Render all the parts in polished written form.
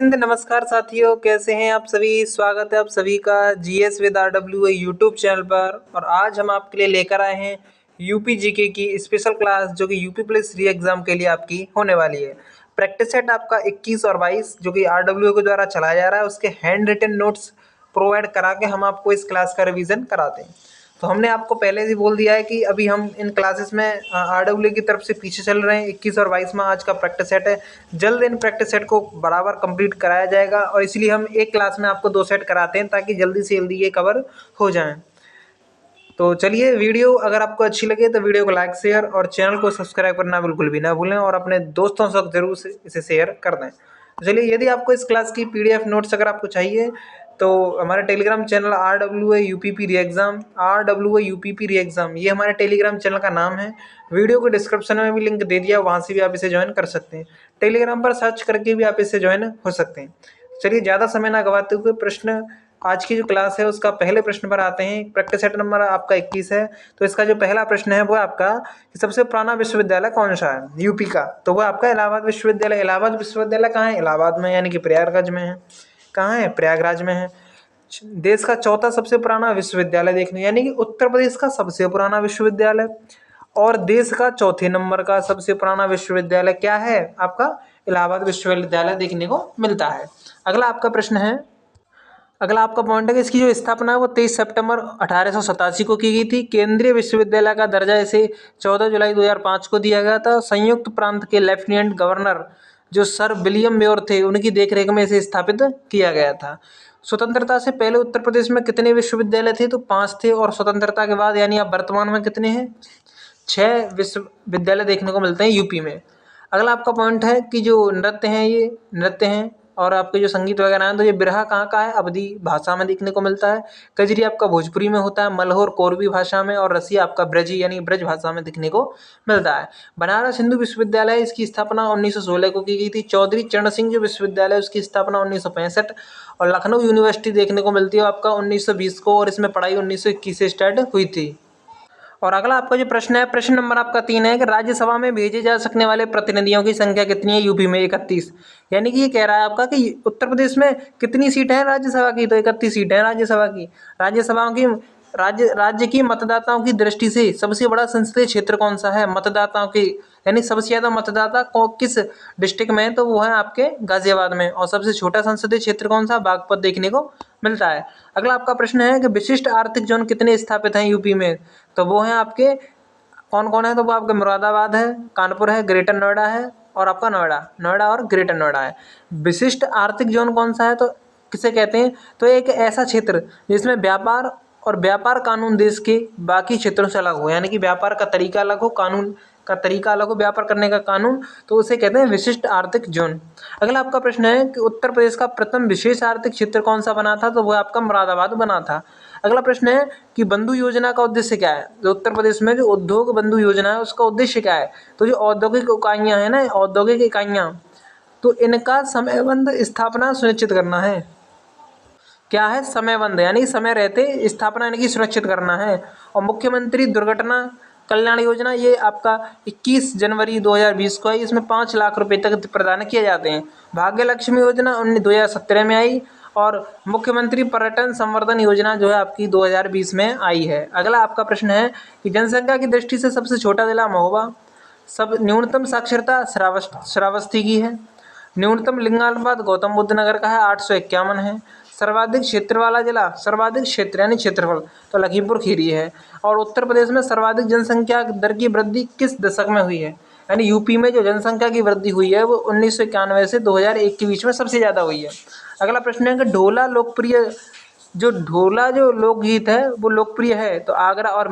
नमस्कार साथियों, कैसे हैं आप सभी। स्वागत है आप सभी का GS with RW YouTube channel पर। और आज हम आपके लिए लेकर आए हैं यूपी जीके की स्पेशल क्लास, जो कि यूपी पुलिस री एग्जाम के लिए आपकी होने वाली है। प्रैक्टिस सेट आपका 21 और 22 जो कि आरडब्ल्यू के द्वारा चलाया जा रहा है, उसके हैंड रिटन नोट्स प्रोवाइड करा के हम आपको इस क्लास का रिवीजन कराते हैं। तो हमने आपको पहले से बोल दिया है कि अभी हम इन क्लासेस में आरडब्ल्यू की तरफ से पीछे चल रहे हैं। 21 और 22 में आज का प्रैक्टिस सेट है। जल्द इन प्रैक्टिस सेट को बराबर कंप्लीट कराया जाएगा, और इसलिए हम एक क्लास में आपको 2 सेट कराते हैं ताकि जल्दी से जल्दी ये कवर हो जाएं। तो चलिए, वीडियो अगर आपको अच्छी लगे तो वीडियो को लाइक शेयर और चैनल को सब्सक्राइब करना बिल्कुल भी ना भूलें, और अपने दोस्तों से जरूर से इसे शेयर कर दें। तो चलिए, यदि आपको इस क्लास की पीडीएफ नोट्स अगर आपको चाहिए तो हमारे टेलीग्राम चैनल RWA UPP री एग्ज़ाम, ये हमारे टेलीग्राम चैनल का नाम है। वीडियो को डिस्क्रिप्शन में भी लिंक दे दिया, वहाँ से भी आप इसे ज्वाइन कर सकते हैं। टेलीग्राम पर सर्च करके भी आप इसे ज्वाइन हो सकते हैं। चलिए, ज़्यादा समय ना गवाते हुए प्रश्न आज की जो क्लास है उसका पहले प्रश्न पर आते हैं। प्रैक्टिस सेट नंबर आपका 21 है। तो इसका जो पहला प्रश्न है वो आपका कि सबसे पुराना विश्वविद्यालय कौन सा है यूपी का। तो वो आपका इलाहाबाद विश्वविद्यालय। इलाहाबाद विश्वविद्यालय कहाँ है? इलाहाबाद में, यानी कि प्रयागराज में है। कहाँ है? प्रयागराज में है। देश का चौथा सबसे पुराना विश्वविद्यालय देखने, यानी कि उत्तर प्रदेश का सबसे पुराना विश्वविद्यालय और देश का चौथे नंबर का सबसे पुराना विश्वविद्यालय क्या है? आपका इलाहाबाद विश्वविद्यालय देखने को मिलता है। अगला आपका पॉइंट है कि इसकी जो स्थापना है वो 23 सितंबर 1887 को की गई थी। केंद्रीय विश्वविद्यालय का दर्जा इसे 14 जुलाई 2005 को दिया गया था। संयुक्त प्रांत के लेफ्टिनेंट गवर्नर जो सर विलियम मेयर थे, उनकी देखरेख में इसे स्थापित किया गया था। स्वतंत्रता से पहले उत्तर प्रदेश में कितने विश्वविद्यालय थे? तो 5 थे। और स्वतंत्रता के बाद यानी अब वर्तमान में कितने हैं? 6 विश्वविद्यालय देखने को मिलते हैं यूपी में। अगला आपका पॉइंट है कि जो नृत्य हैं, ये नृत्य हैं और आपके जो संगीत वगैरह हैं, तो ये बिरहा कहाँ का है? अवधी भाषा में देखने को मिलता है। कजरी आपका भोजपुरी में होता है, मलहोर कोरवी भाषा में, और रसिया आपका ब्रजी यानी ब्रज भाषा में देखने को मिलता है। बनारस हिंदू विश्वविद्यालय, इसकी स्थापना 1916 को की गई थी। चौधरी चरण सिंह जो विश्वविद्यालय, उसकी स्थापना 1965। और लखनऊ यूनिवर्सिटी देखने को मिलती है आपका 1920 को, और इसमें पढ़ाई 1921 से स्टार्ट हुई थी। और अगला आपका जो प्रश्न है, प्रश्न नंबर आपका 3 है कि राज्यसभा में भेजे जा सकने वाले प्रतिनिधियों की संख्या कितनी है यूपी में? 31। यानी कि ये कह रहा है आपका कि उत्तर प्रदेश में कितनी सीट है राज्यसभा की? तो 31 सीट है राज्यसभा की। राज्यसभाओं की राज्य की मतदाताओं की दृष्टि से सबसे बड़ा संसदीय क्षेत्र कौन सा है? मतदाताओं की यानी सबसे ज्यादा मतदाता किस डिस्ट्रिक्ट में है? तो वो है आपके गाजियाबाद में। और सबसे छोटा संसदीय क्षेत्र कौन सा? बागपत देखने को मिलता है। अगला आपका प्रश्न है कि विशिष्ट आर्थिक जोन कितने स्थापित हैं यूपी में? तो वो हैं आपके कौन कौन है? तो वो आपका मुरादाबाद है, कानपुर है, ग्रेटर नोएडा है, और आपका नोएडा और ग्रेटर नोएडा है। विशिष्ट आर्थिक जोन कौन सा है? तो किसे कहते हैं? तो एक ऐसा क्षेत्र जिसमें व्यापार कानून देश के बाकी क्षेत्रों से अलग हो, यानी कि व्यापार का तरीका अलग हो, कानून का तरीका अलग हो, व्यापार करने का कानून, तो उसे कहते हैं विशिष्ट आर्थिक जोन। अगला आपका प्रश्न है कि उत्तर प्रदेश का प्रथम विशेष आर्थिक क्षेत्र कौन सा बना था? तो वह आपका मुरादाबाद बना था। अगला प्रश्न है कि बंधु योजना का उद्देश्य क्या है? जो उत्तर प्रदेश में जो उद्योग बंधु योजना है उसका उद्देश्य क्या है? तो जो औद्योगिक इकाइयां हैं ना, औद्योगिक इकाइयां, तो इनका समयबद्ध स्थापना सुनिश्चित करना है। क्या है? समयबद्ध, यानी समय रहते स्थापना इनकी सुनिश्चित करना है। और मुख्यमंत्री दुर्घटना कल्याण योजना, ये आपका 21 जनवरी 2020 को आई। इसमें 5 लाख रुपए तक प्रदान किए जाते हैं। भाग्य लक्ष्मी योजना 2017 में आई। और मुख्यमंत्री पर्यटन संवर्धन योजना जो है आपकी 2020 में आई है। अगला आपका प्रश्न है कि जनसंख्या की दृष्टि से सबसे छोटा जिला महोबा। सब न्यूनतम साक्षरता श्रावस्ती की है। न्यूनतम लिंगानुपात गौतम बुद्ध नगर का है, 851 है। सर्वाधिक क्षेत्र वाला जिला, सर्वाधिक क्षेत्र यानी क्षेत्रफल, तो लखीमपुर खीरी है। और उत्तर प्रदेश में सर्वाधिक जनसंख्या दर की वृद्धि किस दशक में हुई है? यानी यूपी में जो जनसंख्या की वृद्धि हुई है वो 1991 से 2001 के बीच में सबसे ज़्यादा हुई है। अगला प्रश्न है कि ढोला जो लोकगीत है वो लोकप्रिय है। तो आगरा और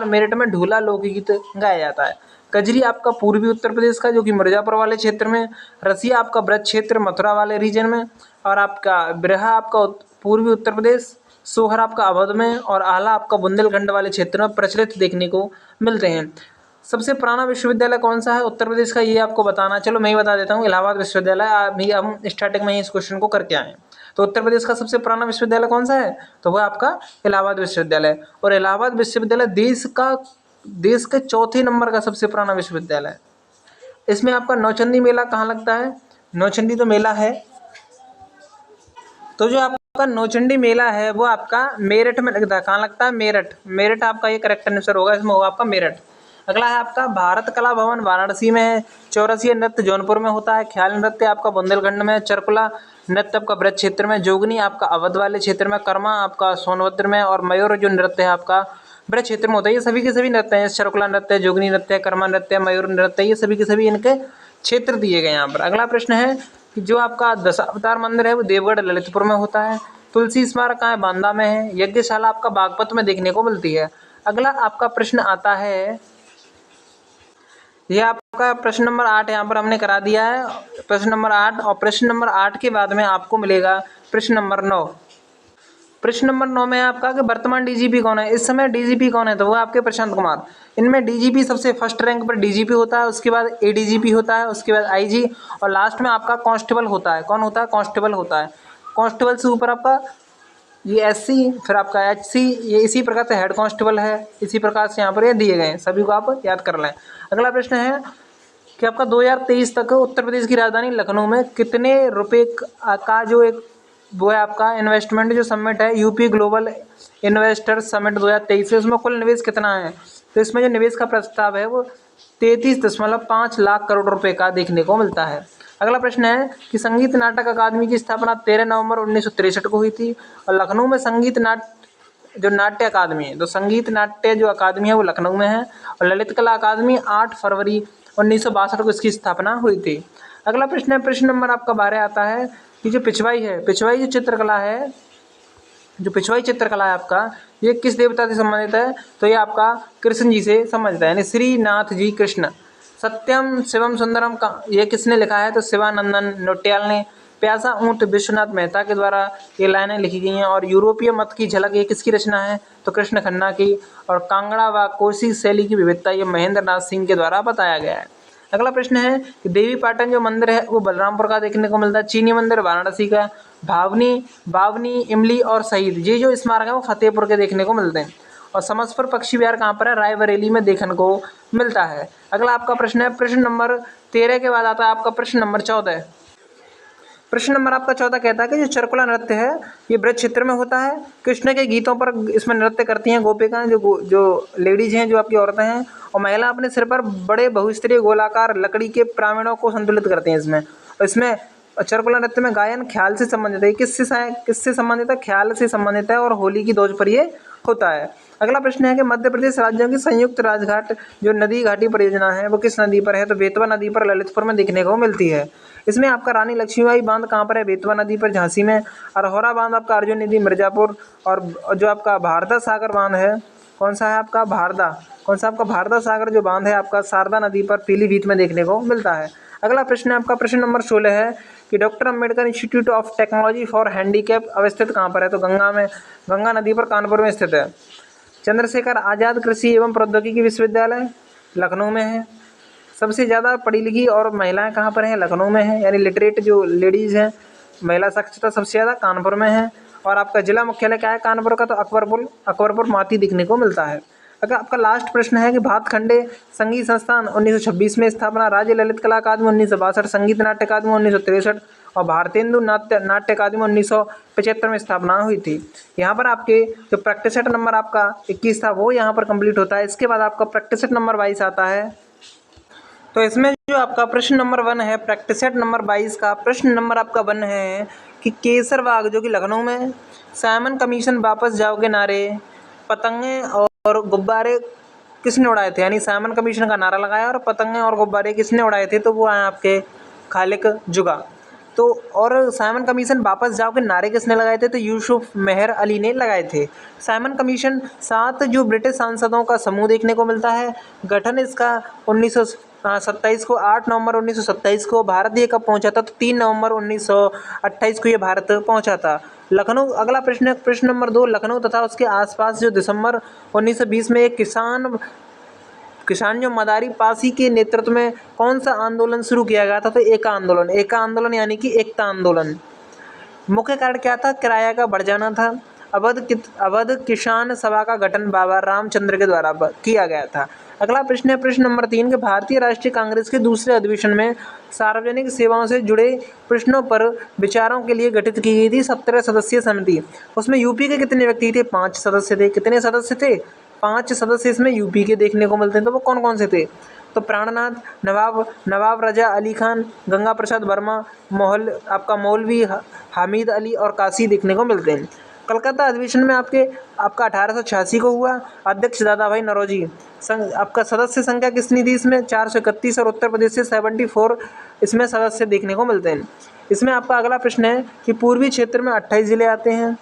मेरठ में ढोला लोकगीत गाया जाता है। कजरी आपका पूर्वी उत्तर प्रदेश का, जो कि मिर्जापुर वाले क्षेत्र में। रसिया आपका ब्रज क्षेत्र, मथुरा वाले रीजन में। और आपका बिरहा आपका पूर्वी उत्तर प्रदेश, सोहर आपका अवध में, और आला आपका बुंदेलखंड वाले क्षेत्र में प्रचलित देखने को मिलते हैं। सबसे पुराना विश्वविद्यालय कौन सा है उत्तर प्रदेश का? ये आपको बताना, चलो मैं ही बता देता हूँ, इलाहाबाद विश्वविद्यालय। अभी हम स्टार्टिंग में ही इस क्वेश्चन को करके आए हैं। तो उत्तर प्रदेश का सबसे पुराना विश्वविद्यालय कौन सा है? तो वह आपका इलाहाबाद विश्वविद्यालय। और इलाहाबाद विश्वविद्यालय देश के चौथे नंबर का सबसे पुराना विश्वविद्यालय है। इसमें आपका नौचंदी मेला कहाँ लगता है? नौचंडी तो मेला है। तो जो आपका नौचंडी मेला है वो आपका मेरठ में लगता है। कहाँ लगता है? मेरठ। मेरठ आपका ये करेक्ट आंसर होगा, इसमें होगा आपका मेरठ। अगला है आपका भारत कला भवन वाराणसी में है। चौरसिया नृत्य जौनपुर में होता है। ख्याल नृत्य आपका बुंदेलखंड में। चरकुला नृत्य आपका ब्रज क्षेत्र में। जोगनी आपका अवध वाले क्षेत्र में। कर्मा आपका सोनभद्र में। और मयूर जो नृत्य है आपका ब्रज क्षेत्र में होता है। ये सभी के सभी नृत्य हैं। चरकुला नृत्य, जोगनी नृत्य, कर्मा नृत्य, मयूर नृत्य, ये सभी के सभी इनके क्षेत्र दिए गए यहाँ पर। अगला प्रश्न है कि जो आपका दशावतार मंदिर है वो देवगढ़ ललितपुर में होता है। तुलसी स्मारक कहाँ है? बांदा में है। यज्ञशाला आपका बागपत में देखने को मिलती है। अगला आपका प्रश्न आता है, ये आपका प्रश्न नंबर 8 यहाँ पर हमने करा दिया है, प्रश्न नंबर 8। और प्रश्न नंबर 8 के बाद में आपको मिलेगा प्रश्न नंबर 9। प्रश्न नंबर 9 में आपका कि वर्तमान डीजीपी कौन है? इस समय डीजीपी कौन है? तो वो आपके प्रशांत कुमार। इनमें डीजीपी सबसे फर्स्ट रैंक पर डीजीपी होता है, उसके बाद एडीजीपी होता है, उसके बाद आईजी, और लास्ट में आपका कांस्टेबल होता है। कौन होता है? कांस्टेबल होता है। कांस्टेबल से ऊपर आपका ये एससी, फिर आपका एचसी, ये इसी प्रकार से हेड कांस्टेबल है। इसी प्रकार से यहाँ पर ये दिए गए हैं, सभी को आप याद कर लें। अगला प्रश्न है कि आपका 2023 तक उत्तर प्रदेश की राजधानी लखनऊ में कितने रुपए का जो एक वो है आपका इन्वेस्टमेंट जो समिट है, यूपी ग्लोबल इन्वेस्टर समिट 2023 है, उसमें कुल निवेश कितना है? तो इसमें जो निवेश का प्रस्ताव है वो 33.5 लाख करोड़ रुपए का देखने को मिलता है। अगला प्रश्न है कि संगीत नाटक अकादमी की स्थापना 13 नवंबर 1963 को हुई थी। और लखनऊ में संगीत जो नाट्य अकादमी है, तो संगीत नाट्य जो अकादमी है वो लखनऊ में है। और ललित कला अकादमी 8 फरवरी 1962 को इसकी स्थापना हुई थी। अगला प्रश्न है, प्रश्न नंबर आपका 12 आता है कि जो पिछवाई है, पिछवाई जो चित्रकला है, जो पिछवाई चित्रकला है आपका, ये किस देवता से संबंधित है? तो ये आपका कृष्ण जी से संबंधित है, यानी श्रीनाथ जी कृष्ण। सत्यम शिवम सुंदरम का ये किसने लिखा है? तो शिवानंदन नौटियाल ने। प्यासा ऊंट विश्वनाथ मेहता के द्वारा ये लाइनें लिखी गई हैं। और यूरोपीय मत की झलक ये किसकी रचना है? तो कृष्ण खन्ना की। और कांगड़ा व कोसी शैली की विविधता ये महेंद्र नाथ सिंह के द्वारा बताया गया है। अगला प्रश्न है कि देवी पाटन जो मंदिर है वो बलरामपुर का देखने को मिलता है। चीनी मंदिर वाराणसी का। बावनी, इमली और शहीद ये जो स्मारक है वो फतेहपुर के देखने को मिलते हैं। और समसपुर पक्षी विहार कहाँ पर है? रायबरेली में देखने को मिलता है। अगला आपका प्रश्न है, प्रश्न नंबर 13 के बाद आता है आपका प्रश्न नंबर 14। प्रश्न नंबर आपका 14 कहता है कि जो चरकुला नृत्य है ये ब्रज क्षेत्र में होता है। कृष्ण के गीतों पर इसमें नृत्य करती हैं गोपिकाएं, जो लेडीज हैं, जो आपकी औरतें हैं। और महिला अपने सिर पर बड़े बहुस्तरीय गोलाकार लकड़ी के प्रामीणों को संतुलित करती हैं इसमें। और इसमें चरकुला नृत्य में गायन ख्याल से संबंधित है। किससे संबंधित है? ख्याल से संबंधित है। और होली की दोज पर ये होता है। अगला प्रश्न है कि मध्य प्रदेश राज्यों की संयुक्त राजघाट जो नदी घाटी परियोजना है वो किस नदी पर है? तो बेतवा नदी पर ललितपुर में देखने को मिलती है। इसमें आपका रानी लक्ष्मीबाई बांध कहाँ पर है? बेतवा नदी पर, झांसी में। अरहोरा बांध आपका अर्जुन नदी मिर्जापुर। और जो आपका भारदा सागर बांध है, कौन सा है आपका? कौन सा आपका भारदा सागर जो बांध है आपका शारदा नदी पर पीलीभीत में देखने को मिलता है। अगला प्रश्न है आपका प्रश्न नंबर 16 है कि doctor Ambedkar institute of technology for handicap अवस्थित कहाँ पर है? तो गंगा नदी पर कानपुर में स्थित है। चंद्रशेखर आज़ाद कृषि एवं प्रौद्योगिकी विश्वविद्यालय लखनऊ में है। सबसे ज़्यादा पढ़ी लिखी और महिलाएं कहाँ पर हैं? लखनऊ में है, यानी लिटरेट जो लेडीज़ हैं, महिला साक्षरता सबसे ज़्यादा कानपुर में है। और आपका जिला मुख्यालय क्या है कानपुर का? तो अकबरपुर माती देखने को मिलता है। अगर आपका लास्ट प्रश्न है कि भातखंडे संगीत संस्थान 1926 में स्थापना, राज्य ललित कला अकादमी 1962, संगीत नाट्य अकादमी 1963 और भारतेंदु नाट्य अकादमी 1975 में स्थापना हुई थी। यहाँ पर आपके जो प्रैक्टिस सेट नंबर आपका 21 था वो यहाँ पर कंप्लीट होता है। इसके बाद आपका प्रैक्टिस सेट नंबर 22 आता है। तो इसमें जो आपका प्रश्न नंबर 1 है, प्रैक्टिस सेट नंबर 22 का प्रश्न नंबर आपका 1 है कि केसर बाग जो कि लखनऊ में है, साइमन कमीशन वापस जाओ के नारे, पतंगे और गुब्बारे किसने उड़ाए थे? यानी साइमन कमीशन का नारा लगाया और पतंगे और गुब्बारे किसने उड़ाए थे? तो वो आए आपके खालिक जुगा। तो और साइमन कमीशन वापस जाओ के नारे किसने लगाए थे? तो यूसुफ मेहर अली ने लगाए थे। साइमन कमीशन 7 जो ब्रिटिश सांसदों का समूह देखने को मिलता है। गठन इसका 1927 को, 8 नवंबर 1927 को। भारत ये कब पहुंचा था? तो 3 नवंबर 1928 को ये भारत पहुंचा था। लखनऊ, अगला प्रश्न प्रश्न नंबर 2, लखनऊ तथा उसके आसपास जो दिसंबर 1920 में एक किसान जो मदारी पासी के नेतृत्व में कौन सा आंदोलन शुरू किया गया था? तो एका आंदोलन यानी कि एकता आंदोलन। मुख्य कारण क्या था? किराया का बढ़ जाना था। अवध किसान सभा का गठन बाबा रामचंद्र के द्वारा किया गया था। अगला प्रश्न है प्रश्न नंबर 3 के भारतीय राष्ट्रीय कांग्रेस के दूसरे अधिवेशन में सार्वजनिक सेवाओं से जुड़े प्रश्नों पर विचारों के लिए गठित की गई थी 17 सदस्यीय समिति। उसमें यूपी के कितने व्यक्ति थे? 5 सदस्य थे। कितने सदस्य थे? 5 सदस्य इसमें यूपी के देखने को मिलते हैं। तो वो कौन कौन से थे? तो प्राणनाथ, नवाब रजा अली खान, गंगा प्रसाद वर्मा, मौलवी हामिद अली और काशी देखने को मिलते हैं। कलकत्ता अधिवेशन में आपका 1886 को हुआ। अध्यक्ष दादा भाई नौरोजी। आपका सदस्य संख्या कितनी थी इसमें? 431 और उत्तर प्रदेश से 74 इसमें सदस्य देखने को मिलते हैं। इसमें आपका अगला प्रश्न है कि पूर्वी क्षेत्र में 28 जिले आते हैं,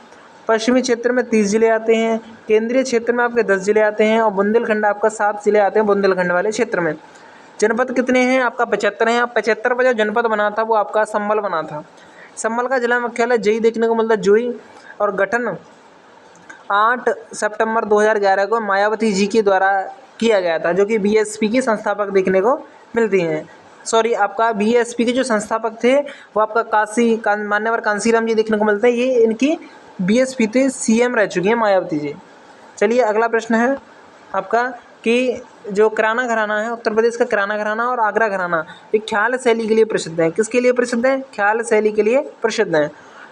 पश्चिमी क्षेत्र में 30 जिले आते हैं, केंद्रीय क्षेत्र में आपके 10 जिले आते हैं और बुंदेलखंड आपका 7 जिले आते हैं बुंदेलखंड वाले क्षेत्र में। जनपद कितने हैं? आपका 75 हैं। 75 पर जो जनपद बना था वो आपका संभल बना था। संभल का जिला मुख्यालय जोई देखने को मिलता है, जोई। और गठन 8 सितंबर 2011 को मायावती जी के द्वारा किया गया था, जो कि बीएसपी की संस्थापक देखने को मिलती हैं। आपका बीएसपी के जो संस्थापक थे वो आपका मान्यवर कांसीराम जी देखने को मिलते हैं। ये इनकी बीएसपी थे, सीएम रह चुकी हैं मायावती जी। चलिए अगला प्रश्न है आपका कि जो किराना घराना है, उत्तर प्रदेश का किराना घराना और आगरा घराना, ये ख्याल शैली के लिए प्रसिद्ध है। किसके लिए प्रसिद्ध है? ख्याल शैली के लिए प्रसिद्ध है।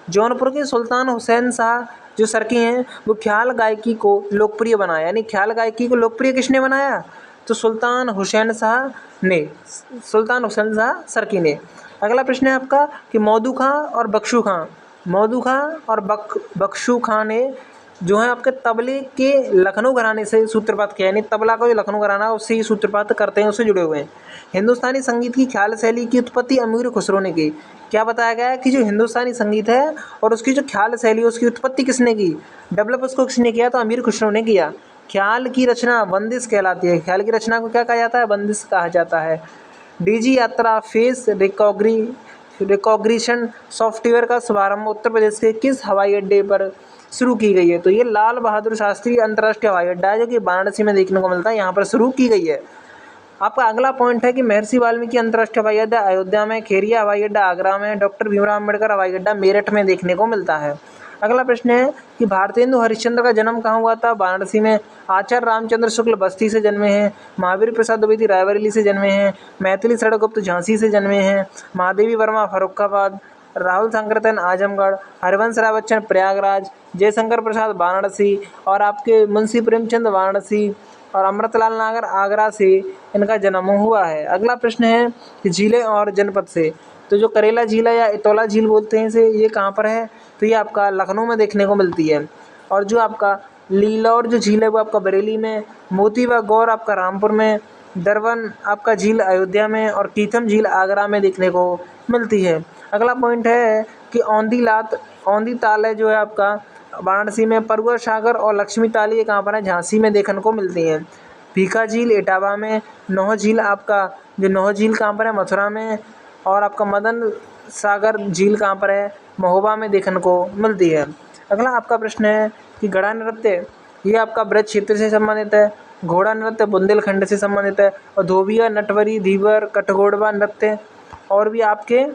जौनपुर के सुल्तान हुसैन शाह जो सर्की हैं वो ख्याल गायकी को लोकप्रिय बनाया। यानी ख्याल गायकी को लोकप्रिय किसने बनाया? तो सुल्तान हुसैन शाह सर्की ने। अगला प्रश्न है आपका कि मौदू खां और बख्शू खां ने जो है आपके तबले के लखनऊ घराने से सूत्रपात किया। यानी तबला का जो लखनऊ घराना है उससे ही सूत्रपात करते हैं, उससे जुड़े हुए हैं। हिंदुस्तानी संगीत की ख्याल शैली की उत्पत्ति अमीर खुसरो ने की। क्या बताया गया है कि जो हिंदुस्तानी संगीत है और उसकी जो ख्याल शैली है उसकी उत्पत्ति किसने की? डेवलप उसको किसने किया? तो अमीर खुसरो ने किया। ख्याल की रचना बंदिश कहलाती है। ख्याल की रचना को क्या कहा जाता है? बंदिश कहा जाता है। डीजी यात्रा फेस रिकॉग्निशन सॉफ्टवेयर का शुभारंभ उत्तर प्रदेश के किस हवाई अड्डे पर शुरू की गई है? तो ये लाल बहादुर शास्त्री अंतर्राष्ट्रीय हवाई अड्डा है, जो कि वाराणसी में देखने को मिलता है। यहाँ पर शुरू की गई है। आपका अगला पॉइंट है कि महर्षि वाल्मीकि अंतर्राष्ट्रीय हवाई अड्डा अयोध्या में, खेरिया हवाई अड्डा आगरा में, डॉक्टर भीमराव अम्बेडकर हवाई अड्डा मेरठ में देखने को मिलता है। अगला प्रश्न है कि भारतेंदु हरिश्चंद्र का जन्म कहाँ हुआ था? वाराणसी में। आचार्य रामचंद्र शुक्ल बस्ती से जन्मे हैं। महावीर प्रसाद द्विवेदी रायबरेली से जन्मे हैं। मैथिली शरणगुप्त झांसी से जन्मे हैं। महादेवी वर्मा फर्रुखाबाद, राहुल सांकृत्यन आजमगढ़, हरिवंश राय बच्चन प्रयागराज, जयशंकर प्रसाद वाराणसी और आपके मुंशी प्रेमचंद वाराणसी और अमृतलाल नागर आगरा से इनका जन्म हुआ है। अगला प्रश्न है कि झीलें और जनपद से। तो जो करेला झील है या इतौला झील बोलते हैं इसे, ये कहाँ पर है? तो ये आपका लखनऊ में देखने को मिलती है। और जो आपका लीलौर जो झील है वो आपका बरेली में, मोती व गौर आपका रामपुर में, दरवन आपका झील अयोध्या में और कीथम झील आगरा में देखने को मिलती है। अगला पॉइंट है कि औंधी ताल है जो है आपका वाराणसी में, परुआ सागर और लक्ष्मी ताल ये कहाँ पर है? झांसी में देखने को मिलती हैं। भीखा झील इटावा में, नौह झील कहाँ पर है? मथुरा में और आपका मदन सागर झील कहाँ पर है? महोबा में देखने को मिलती है। अगला आपका प्रश्न है कि घड़ा नृत्य ये आपका ब्रज क्षेत्र से संबंधित है, घोड़ा नृत्य बुंदेलखंड से संबंधित है और धोबिया, नटवरी, धीवर, कठघोड़वा नृत्य और भी आपके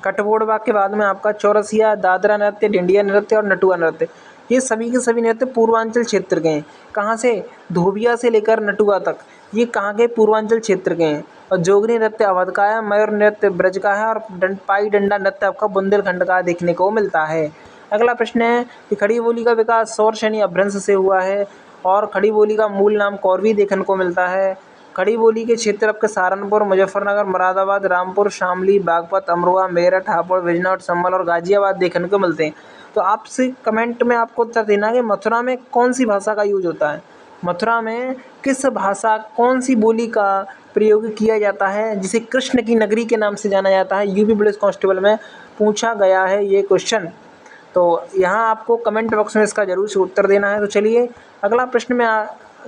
कठघोड़वा के बाद में आपका चौरसिया, दादरा नृत्य, डिंडिया नृत्य और नटुआ नृत्य, ये सभी के सभी नृत्य पूर्वांचल क्षेत्र के हैं। कहाँ से? धोबिया से लेकर नटुआ तक ये कहाँ के? पूर्वांचल क्षेत्र के हैं। और जोगनी नृत्य अवध का है, मयूर नृत्य ब्रज का है और पाई डंडा नृत्य आपका बुंदेलखंड का देखने को मिलता है। अगला प्रश्न है कि खड़ी बोली का विकास सौर श्रेणी अपभ्रंश से हुआ है और खड़ी बोली का मूल नाम कौरवी देखने को मिलता है। खड़ी बोली के क्षेत्र आपके सहारनपुर, मुजफ्फरनगर, मुरादाबाद, रामपुर, शामली, बागपत, अमरोहा, मेरठ, हापुड़, बिजनौर, संभल और गाजियाबाद देखने को मिलते हैं। तो आपसे कमेंट में आपको उत्तर देना है कि मथुरा में कौन सी भाषा का यूज होता है? मथुरा में कौन सी बोली का प्रयोग किया जाता है जिसे कृष्ण की नगरी के नाम से जाना जाता है? यूपी पुलिस कांस्टेबल में पूछा गया है ये क्वेश्चन। तो यहाँ आपको कमेंट बॉक्स में इसका जरूर से उत्तर देना है। तो चलिए अगला प्रश्न में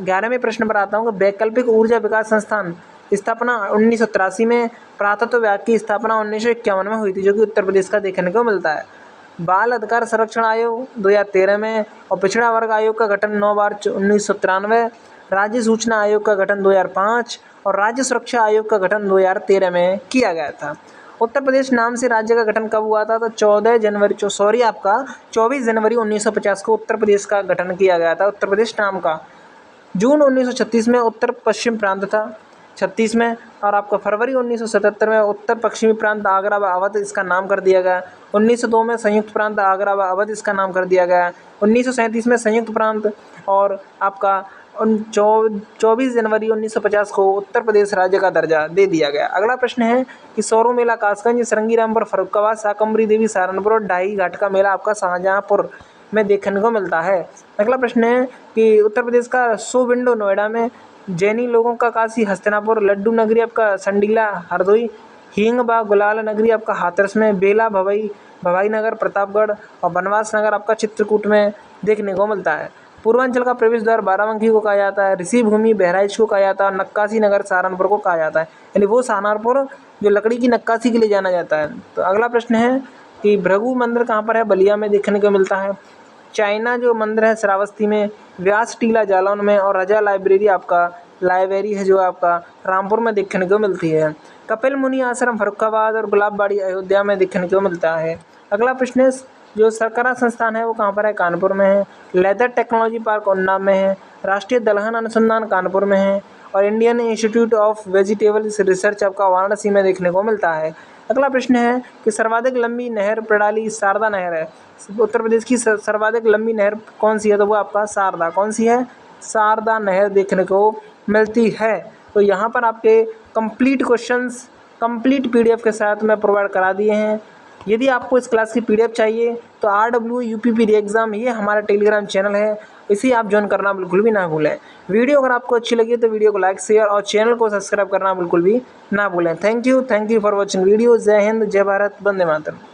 11वें प्रश्न पर आता हूँ कि वैकल्पिक ऊर्जा विकास संस्थान स्थापना 1983 में, पुरातत्व विभाग की स्थापना 1951 में हुई थी, जो कि उत्तर प्रदेश का देखने को मिलता है। बाल अधिकार संरक्षण आयोग 2013 में और पिछड़ा वर्ग आयोग का गठन 9 मार्च 1993, राज्य सूचना आयोग का गठन 2005 और राज्य सुरक्षा आयोग का गठन 2013 में किया गया था। उत्तर प्रदेश नाम से राज्य का गठन कब हुआ था? तो 24 जनवरी 1950 को उत्तर प्रदेश का गठन किया गया था, उत्तर प्रदेश नाम का। जून 1936 में उत्तर पश्चिम प्रांत था 36 में, और आपका फरवरी 1977 में उत्तर पश्चिमी प्रांत आगरा व अवध इसका नाम कर दिया गया। 1902 में संयुक्त प्रांत आगरा व अवध इसका नाम कर दिया गया। 1937 में संयुक्त प्रांत, और आपका 24 जनवरी 1950 को उत्तर प्रदेश राज्य का दर्जा दे दिया गया। अगला प्रश्न है कि सौरो मेला कासगंज, सरंगीरामपुर फर्रुखाबाद, शाकंभरी देवी सहारनपुर और ढाई घाट का मेला आपका शाहजहांपुर में देखने को मिलता है। अगला प्रश्न है कि उत्तर प्रदेश का शो विंडो नोएडा में, जैनी लोगों का काशी हस्तिनापुर, लड्डू नगरी आपका संडीला हरदोई, हींग बा गुलाल नगरी आपका हाथरस में, बेला भवाई नगर प्रतापगढ़ और बनवास नगर आपका चित्रकूट में देखने को मिलता है। पूर्वांचल का प्रवेश द्वार बाराबंकी को कहा जाता है, ऋषि भूमि बहराइच को कहा जाता है और नक्काशी नगर सहारनपुर को कहा जाता है, यानी वो सहारनपुर जो लकड़ी की नक्काशी के लिए जाना जाता है। तो अगला प्रश्न है कि भृगु मंदिर कहाँ पर है? बलिया में देखने को मिलता है। चाइना जो मंदिर है श्रावस्ती में, व्यास टीला जालौन में और रजा लाइब्रेरी है जो आपका रामपुर में देखने को मिलती है। कपिल मुनि आश्रम फर्रुखाबाद और गुलाबबाड़ी अयोध्या में देखने को मिलता है। अगला प्रश्न है जो सरकारा संस्थान है वो कहाँ पर है? कानपुर में है। लेदर टेक्नोलॉजी पार्क उन्नाव में है। राष्ट्रीय दलहन अनुसंधान कानपुर में है और Indian institute of vegetables research आपका वाराणसी में देखने को मिलता है। अगला प्रश्न है कि सर्वाधिक लंबी नहर प्रणाली शारदा नहर है। उत्तर प्रदेश की सर्वाधिक लंबी नहर कौन सी है? तो वो आपका शारदा, कौन सी है? शारदा नहर देखने को मिलती है। तो यहाँ पर आपके कंप्लीट क्वेश्चंस कंप्लीट पीडीएफ के साथ में प्रोवाइड करा दिए हैं। यदि आपको इस क्लास की पीडीएफ चाहिए तो RW UPP री एग्ज़ाम ये हमारा टेलीग्राम चैनल है, इसे आप ज्वाइन करना बिल्कुल भी ना भूलें। वीडियो अगर आपको अच्छी लगी तो वीडियो को लाइक शेयर और चैनल को सब्सक्राइब करना बिल्कुल भी ना भूलें। Thank you for watching video. जय हिंद, जय भारत, वंदे मातरम।